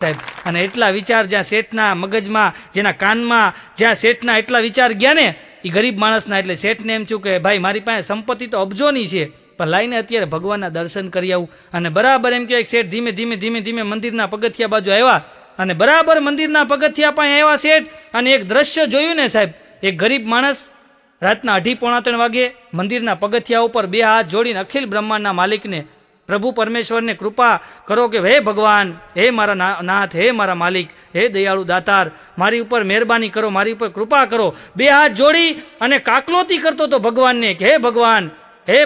સાહેબ અને એટલા વિચાર જ્યાં શેઠના મગજમાં, જેના કાનમાં જ્યાં શેઠના એટલા વિચાર ગયા ને એ ગરીબ માણસના, એટલે શેઠને એમ થયું કે ભાઈ મારી પાસે સંપત્તિ તો અબજોની છે, પણ લાઈને અત્યારે ભગવાનના દર્શન કરી આવું. અને બરાબર એમ કે શેઠ ધીમે ધીમે ધીમે ધીમે મંદિરના પગથિયા બાજુ આવ્યા અને બરાબર મંદિરના પગથિયા પાસે આવ્યા શેઠ, અને એક દ્રશ્ય જોયું ને સાહેબ, એક ગરીબ માણસ રાતના 2:30-3 વાગે મંદિરના પગથિયા ઉપર 2 હાથ જોડીને અખિલ બ્રહ્માંડના માલિકને, પ્રભુ પરમેશ્વરને કૃપા કરો કે હે ભગવાન, હે મારા નાથ, હે મારા માલિક, હે દયાળુ દાતાર, મારી ઉપર મહેરબાની કરો, મારી ઉપર કૃપા કરો, 2 હાથ જોડી અને કાકલોતી કરતો તો ભગવાનને કે હે ભગવાન, હે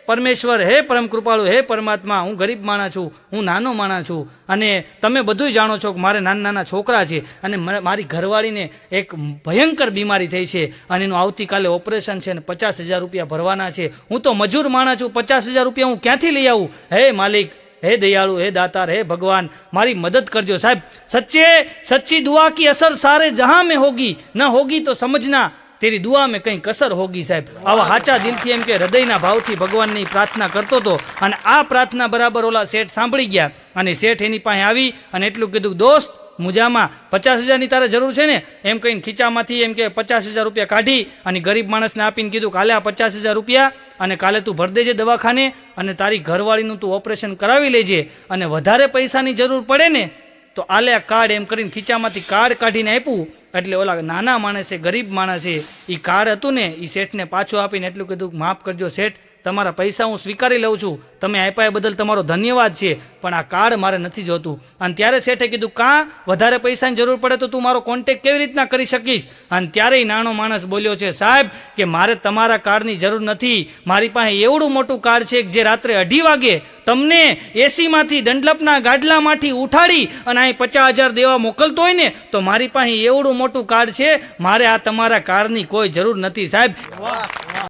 પરમેશ્વર, હે પરમ કૃપાળુ, હે પરમાત્મા, હું ગરીબ માણસ છું, હું નાનો માણસ છું, અને તમે બધું જાણો છો કે મારે નાના નાના છોકરા છે અને મારી ઘરવાળીને એક ભયંકર બીમારી થઈ છે અને એનું આવતીકાલે ઓપરેશન છે અને 50,000 રૂપિયા ભરવાના છે. હું તો મજૂર માણસ છું, 50,000 રૂપિયા હું ક્યાંથી લઈ આવું? હે માલિક, હે દયાળુ, હે દાતાર, હે ભગવાન, મારી મદદ કરજો સાહેબ. સચ્ची दुआ की असर सारे जहां में होगी, न होगी तो समझना तेरी दुआ में કંઈ કસર હોગી. સાહેબ આવા સાચા દિલથી એમ કે હૃદયના ભાવથી ભગવાનની પ્રાર્થના કરતો હતો અને આ પ્રાર્થના બરાબર ઓલા શેઠ સાંભળી ગયા અને શેઠ એની પાસે આવી અને એટલું કીધું, દોસ્ત મુજામાં 50,000ની તારે જરૂર છે ને? એમ કહીને ખીચામાંથી એમ કે 50,000 રૂપિયા કાઢી અને ગરીબ માણસને આપીને કીધું, કાલે આ 50,000 રૂપિયા અને કાલે તું ભરી દેજે દવાખાને અને તારી ઘરવાળીનું તું ઓપરેશન કરાવી લેજે, અને વધારે પૈસાની જરૂર પડે ને તો આલે આ કાર્ડ, એમ કરીને ખીચામાંથી કાર્ડ કાઢીને આપ્યું. એટલે ઓલા નાના માણસે, ગરીબ માણસે એ કાર્ડ હતું ને એ શેઠને પાછું આપીને એટલું કીધું, માફ કરજો શેઠ, તમારા પૈસા હું સ્વીકારી લઉં છું, તમે આપ્યા એ બદલ તમારો ધન્યવાદ છે, પણ આ કાર્ડ મારે નથી જોતું. અને ત્યારે શેઠે કીધું, કાં વધારે પૈસાની જરૂર પડે તો તું મારો કોન્ટેક્ટ કેવી રીતના કરી શકીશ? અને ત્યારે નાનો માણસ બોલ્યો છે, સાહેબ કે મારે તમારા કાર્ડની જરૂર નથી, મારી પાસે એવડું મોટું કાર્ડ છે કે જે રાત્રે 2:30 વાગે તમને એસીમાંથી, દંડલપના ગાડલામાંથી ઉઠાડી અને અહીં 50,000 દેવા મોકલતો હોય ને તો મારી પાસે એવડું મોટું કાર્ડ છે, મારે આ તમારા કાર્ડની કોઈ જરૂર નથી સાહેબ.